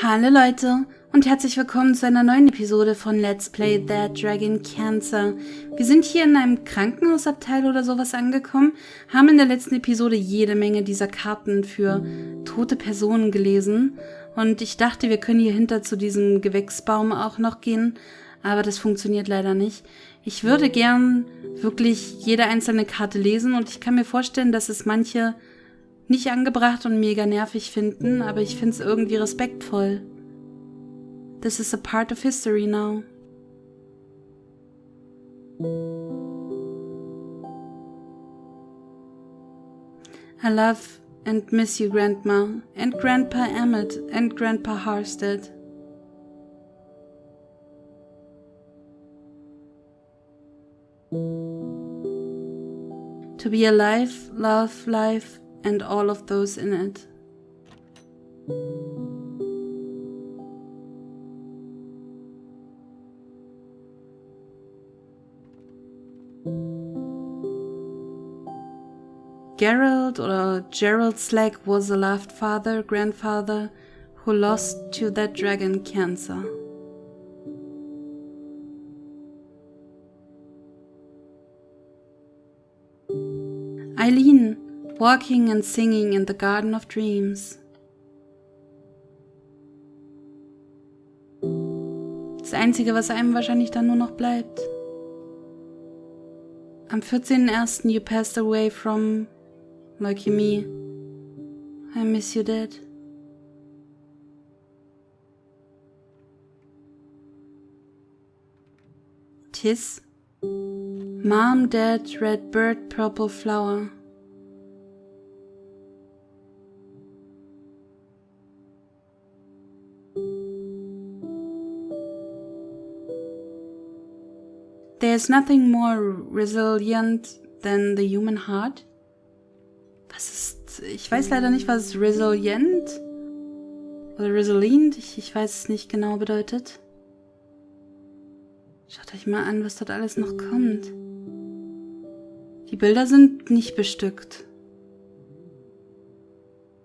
Hallo Leute und herzlich willkommen zu einer neuen Episode von Let's Play That Dragon Cancer. Wir sind hier in einem Krankenhausabteil oder sowas angekommen, haben in der letzten Episode jede Menge dieser Karten für tote Personen gelesen und ich dachte, wir können hier hinter zu diesem Gewächsbaum auch noch gehen, aber das funktioniert leider nicht. Ich würde gern wirklich jede einzelne Karte lesen und ich kann mir vorstellen, dass es manche nicht angebracht und mega nervig finden, aber ich finde es irgendwie respektvoll. This is a part of history now. I love and miss you, Grandma, and Grandpa Emmett, and Grandpa Harstead. To be alive, love, life, and all of those in it. Gerald or Gerald Slack was a loved father, grandfather, who lost to that dragon cancer. Eileen, walking and singing in the Garden of Dreams. Das Einzige, was einem wahrscheinlich dann nur noch bleibt. Am 14.01. you passed away from leukemia. I miss you, Dad. Tis. Mom, Dad, red bird, purple flower. There's nothing more resilient than the human heart. Was ist... Ich weiß leider nicht, was resilient oder resilient, ich weiß es nicht genau bedeutet. Schaut euch mal an, was dort alles noch kommt. Die Bilder sind nicht bestückt.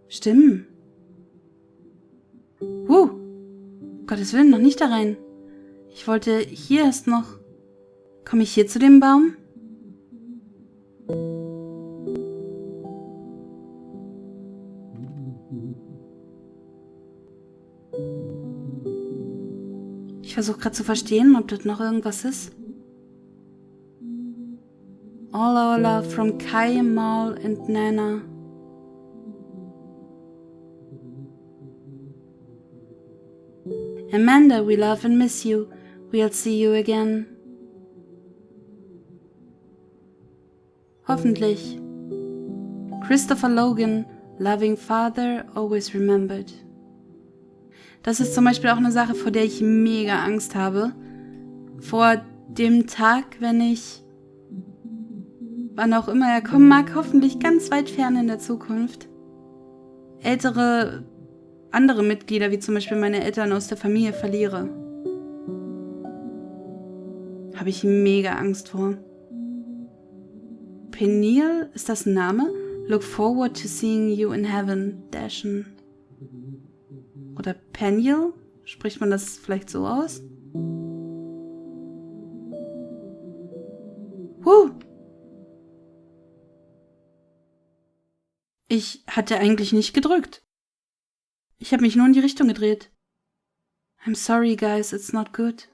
Stimmen. Gottes Willen, noch nicht da rein. Ich wollte hier erst noch... Komme ich hier zu dem Baum? Ich versuche gerade zu verstehen, ob dort noch irgendwas ist. All our love from Kai, Mal and Nana. Amanda, we love and miss you. We'll see you again. Hoffentlich. Christopher Logan, loving father, always remembered. Das ist zum Beispiel auch eine Sache, vor der ich mega Angst habe. Vor dem Tag, wenn ich, wann auch immer er kommen mag, hoffentlich ganz weit fern in der Zukunft, andere Mitglieder, wie zum Beispiel meine Eltern aus der Familie, verliere. Habe ich mega Angst vor. Peniel, ist das ein Name? Look forward to seeing you in heaven, Dashen. Oder Peniel? Spricht man das vielleicht so aus? Ich hatte eigentlich nicht gedrückt. Ich habe mich nur in die Richtung gedreht. I'm sorry, guys, it's not good.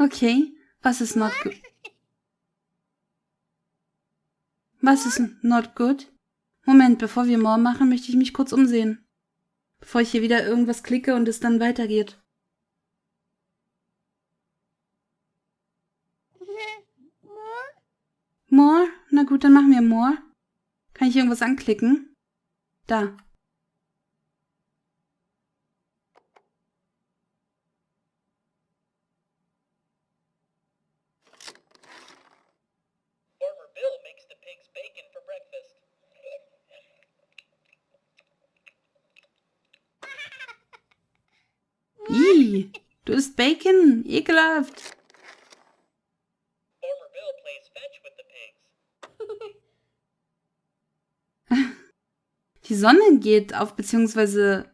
Okay, was ist not good? Was ist not good? Moment, bevor wir more machen, möchte ich mich kurz umsehen. Bevor ich hier wieder irgendwas klicke und es dann weitergeht. More? Na gut, dann machen wir more. Kann ich irgendwas anklicken? Da. Ih, du isst Bacon, ekelhaft. Die Sonne geht auf, beziehungsweise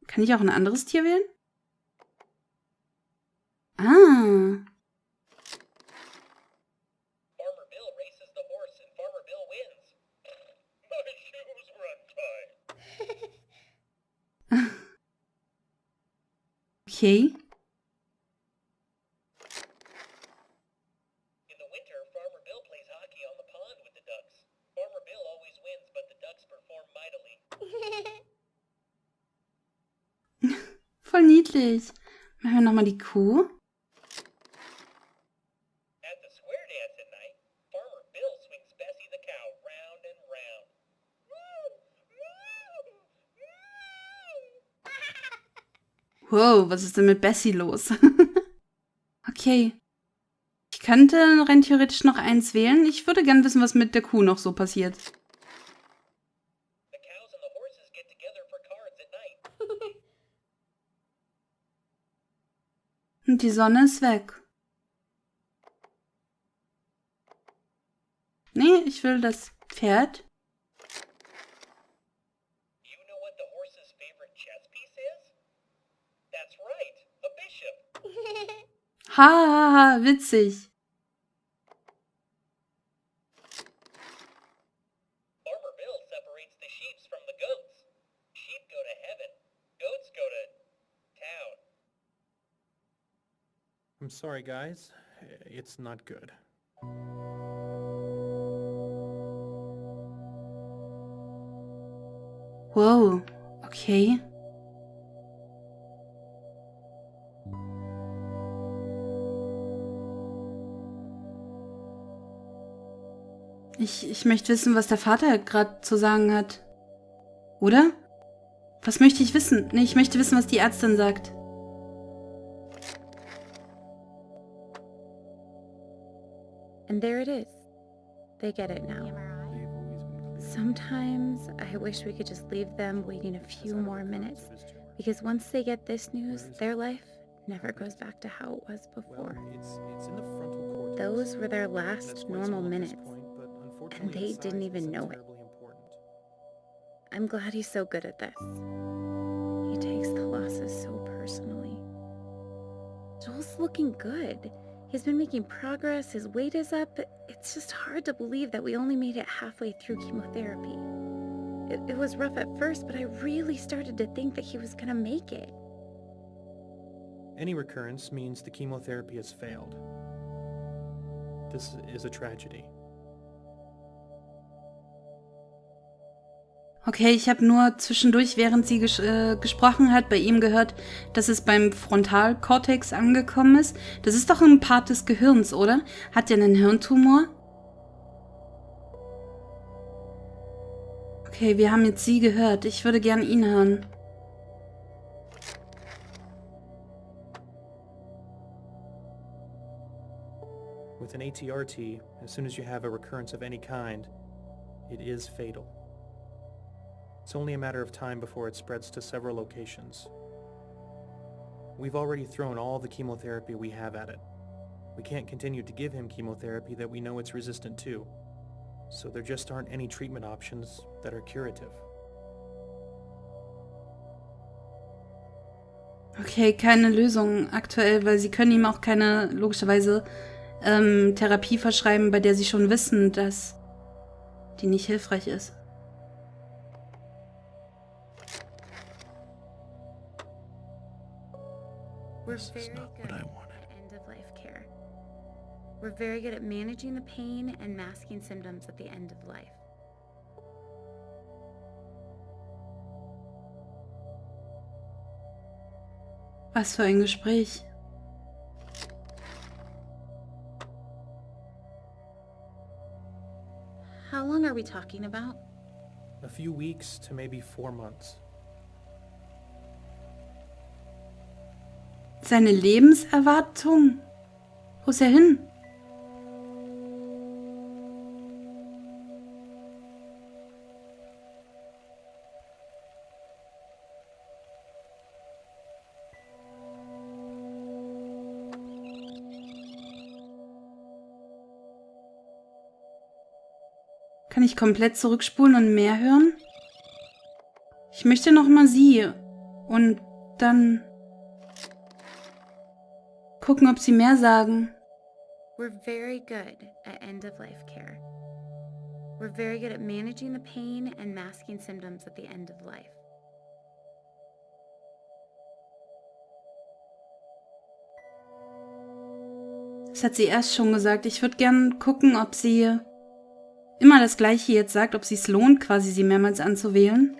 kann ich auch ein anderes Tier wählen? Ah. Farmer Bill races the horse and Farmer Bill wins. My shoes were untied. Okay. In the winter, Farmer Bill plays hockey on the pond with the ducks. Farmer Bill always wins, but the ducks perform mightily. Voll niedlich. Machen wir nochmal die Kuh. At the square dance at night, Farmer Bill swings Bessie the cow round and round. Wow, was ist denn mit Bessie los? Okay. Ich könnte rein theoretisch noch eins wählen. Ich würde gern wissen, was mit der Kuh noch so passiert. The cows and the horses get together for cards at night. Und die Sonne ist weg. Nee, ich will das Pferd. You know what the horse's favorite chess piece is? That's right, a bishop. Ha, ha, ha, witzig. Farmer Bill separates the sheep from the goats. Sheep go to heaven. Goats go to town. I'm sorry, guys. It's not good. Wow, okay. Ich möchte wissen, was der Vater gerade zu sagen hat. Oder? Was möchte ich wissen? Nee, ich möchte wissen, was die Ärztin sagt. And there it is. They get it now. Sometimes I wish we could just leave them waiting a few more minutes, because once they get this news, their life never goes back to how it was before. Those were their last normal minutes, and they didn't even know it. I'm glad he's so good at this. He takes the losses so personally. Joel's looking good. He's been making progress, his weight is up, but it's just hard to believe that we only made it halfway through chemotherapy. It was rough at first, but I really started to think that he was gonna make it. Any recurrence means the chemotherapy has failed. This is a tragedy. Okay, ich habe nur zwischendurch, während sie gesprochen hat, bei ihm gehört, dass es beim Frontalkortex angekommen ist. Das ist doch ein Part des Gehirns, oder? Hat der einen Hirntumor? Okay, wir haben jetzt sie gehört. Ich würde gern ihn hören. With an ATRT, as soon as you have a recurrence of any kind, it is fatal. It's only a matter of time before it spreads to several locations. We've already thrown all the chemotherapy we have at it. We can't continue to give him chemotherapy that we know it's resistant to, so there just aren't any treatment options that are curative. Okay, keine Lösung aktuell, weil sie können ihm auch keine, logischerweise, Therapie verschreiben, bei der sie schon wissen, dass die nicht hilfreich ist. We're very good at end-of-life care. We're very good at managing the pain and masking symptoms at the end of life. Was für ein Gespräch. How long are we talking about? A few weeks to maybe 4 months. Seine Lebenserwartung? Wo ist er hin? Kann ich komplett zurückspulen und mehr hören? Ich möchte noch mal sie und dann gucken, ob sie mehr sagen. We're very good at end-of-life care. We're very good at managing the pain and masking symptoms at the end of life. Das hat sie erst schon gesagt. Ich würde gern gucken, ob sie immer das Gleiche jetzt sagt, ob sie es lohnt, quasi sie mehrmals anzuwählen.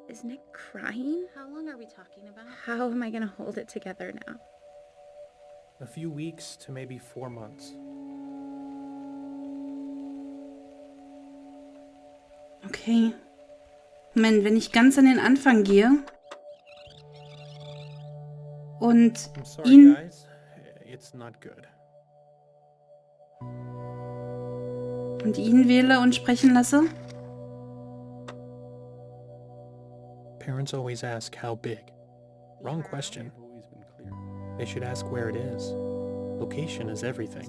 Is Nick crying? How long are we talking about? How am I gonna hold it together now? A few weeks to maybe 4 months. Okay. Moment, wenn ich ganz an den Anfang gehe und I'm sorry, ihn guys. It's not good. wähle und sprechen lasse. Parents always ask how big. Wrong question. They should ask where it is. Location is everything.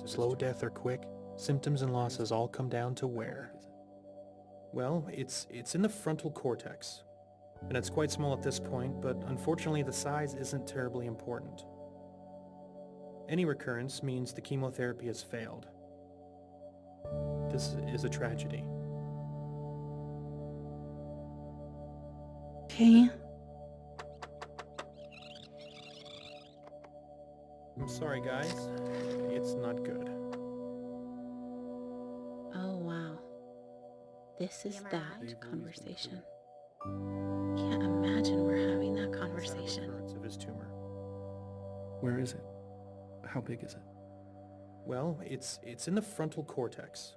Slow death or quick, symptoms and losses all come down to where. Well, it's in the frontal cortex. And it's quite small at this point, but unfortunately the size isn't terribly important. Any recurrence means the chemotherapy has failed. This is a tragedy. Okay. I'm sorry, guys. It's not good. Oh, wow. This is that conversation. Can't imagine we're having that conversation. Recurrence of his tumor. Where is it? How big is it? Well, it's in the frontal cortex.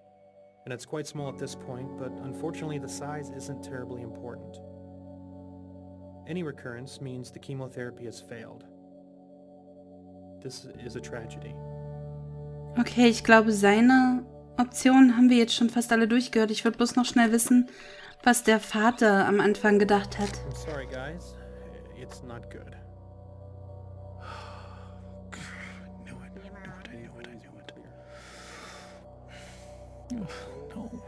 And it's quite small at this point, but unfortunately the size isn't terribly important. Any recurrence means the chemotherapy has failed. This is a tragedy. Okay, ich glaube, seine Optionen haben wir jetzt schon fast alle durchgehört. Ich würde bloß noch schnell wissen, was der Vater am Anfang gedacht hat. I'm sorry, guys. It's not good. I knew it. No.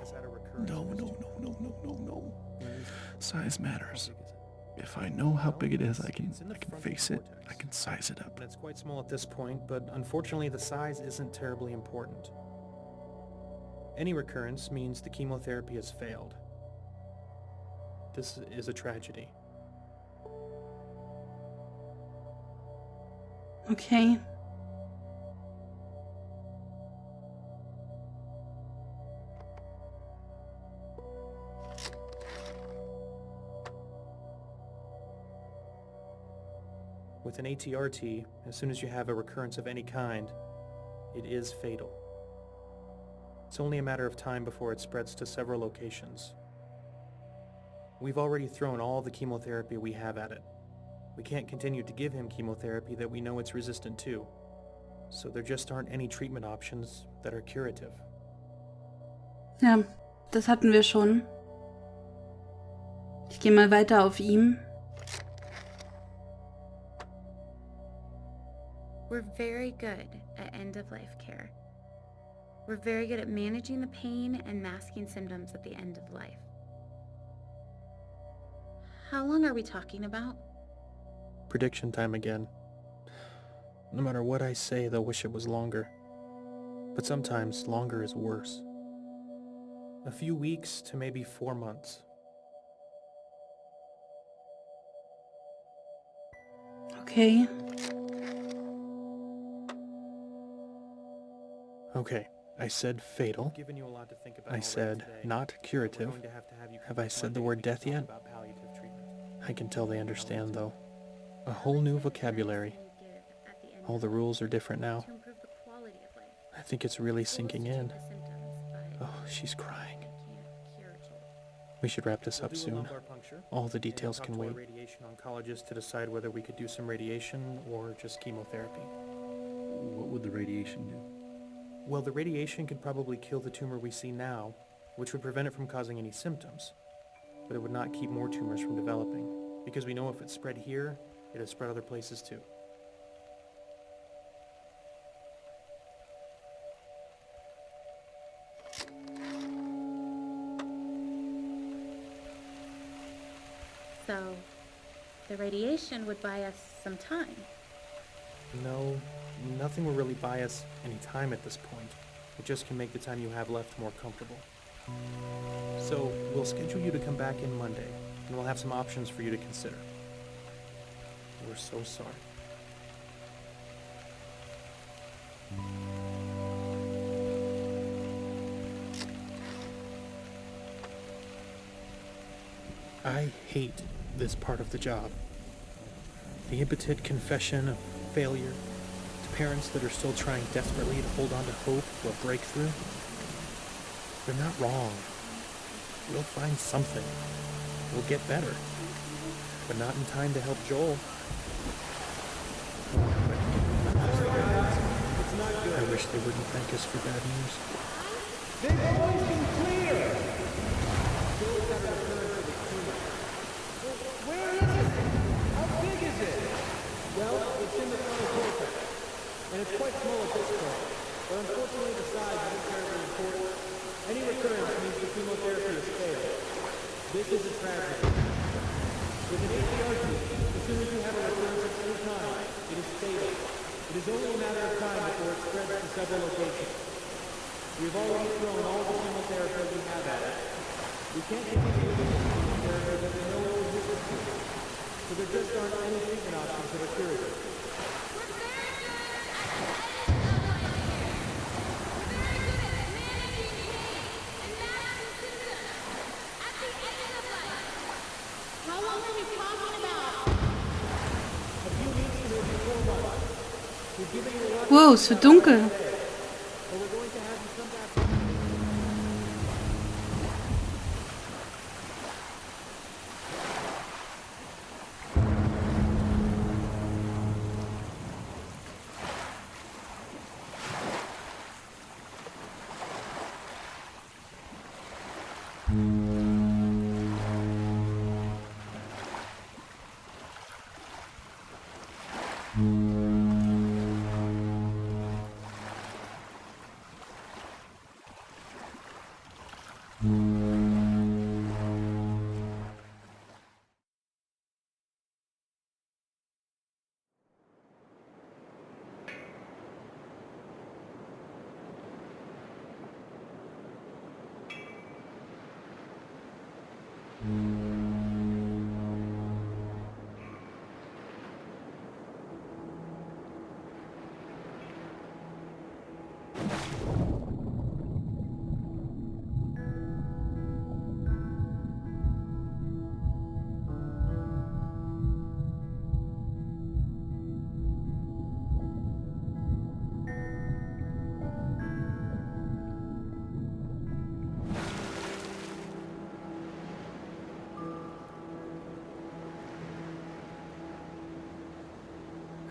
Has had a recurrence No, of his no, tumor. no, no, no, no, no. Where is it? Size matters. How big is it? If I know how big it is, I can It's in the frontal face it. cortex. I can size it up. And it's quite small at this point, but unfortunately the size isn't terribly important. Any recurrence means the chemotherapy has failed. This is a tragedy. Okay. With an ATRT, as soon as you have a recurrence of any kind, it is fatal. It's only a matter of time before it spreads to several locations. We've already thrown all the chemotherapy we have at it. We can't continue to give him chemotherapy that we know it's resistant to, so there just aren't any treatment options that are curative. Ja, das hatten wir schon. Ich gehe mal weiter auf ihm. We're very good at end-of-life care. We're very good at managing the pain and masking symptoms at the end of life. How long are we talking about? Prediction time again. No matter what I say, they'll wish it was longer. But sometimes longer is worse. A few weeks to maybe 4 months. Okay. Okay, I said fatal. I said not curative. Have I said the word death yet? I can tell they understand, though. A whole new vocabulary. All the rules are different now. I think it's really sinking in. Oh, she's crying. We should wrap this up soon. All the details can wait. Radiation oncologist to decide whether we could do some radiation or just chemotherapy. What would the radiation do? Well, the radiation could probably kill the tumor we see now, which would prevent it from causing any symptoms. But it would not keep more tumors from developing, because we know if it spread here, it has spread other places too. radiation would buy us some time. No, nothing will really buy us any time at this point. It just can make the time you have left more comfortable. So, we'll schedule you to come back in Monday, and we'll have some options for you to consider. We're so sorry. I hate this part of the job. The impotent confession of failure to parents that are still trying desperately to hold on to hope for a breakthrough. They're not wrong. We'll find something. We'll get better. But not in time to help Joel. I wish they wouldn't thank us for bad news. They've always been clear! Joel's got a return for the tumor. Where is it? How big is it? Well, it's in the frontal cortex. And it's quite small at this point. But unfortunately the size isn't terribly important. Any recurrence means the chemotherapy has failed. This is a tragedy. With an ATRT, as soon as you have a recurrence of any kind, it is fatal. It is only a matter of time before it spreads to several locations. We have already thrown all the chemotherapy we have at it. We can't continue with the chemotherapy that we know is resistant to. So there just aren't any treatment options that are curative. How long are we talking about? A few weeks to maybe 4 months. We're giving you a lot Wow, es wird dunkel. but we're going to have you come back.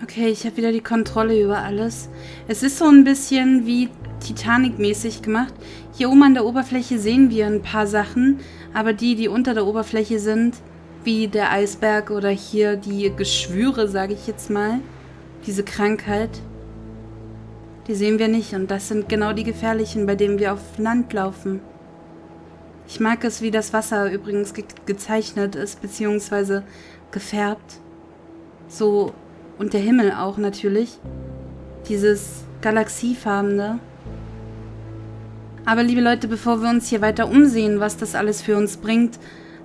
Okay, ich habe wieder die Kontrolle über alles. Es ist so ein bisschen wie Titanic-mäßig gemacht. Hier oben an der Oberfläche sehen wir ein paar Sachen, aber die unter der Oberfläche sind, wie der Eisberg oder hier die Geschwüre, sage ich jetzt mal, diese Krankheit, die sehen wir nicht. Und das sind genau die gefährlichen, bei denen wir auf Land laufen. Ich mag es, wie das Wasser übrigens gezeichnet ist, beziehungsweise gefärbt. So. Und der Himmel auch natürlich. Dieses galaxiefarbene. Aber liebe Leute, bevor wir uns hier weiter umsehen, was das alles für uns bringt,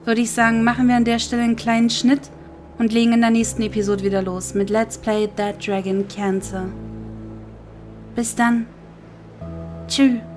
würde ich sagen, machen wir an der Stelle einen kleinen Schnitt und legen in der nächsten Episode wieder los mit Let's Play That Dragon Cancer. Bis dann. Tschüss.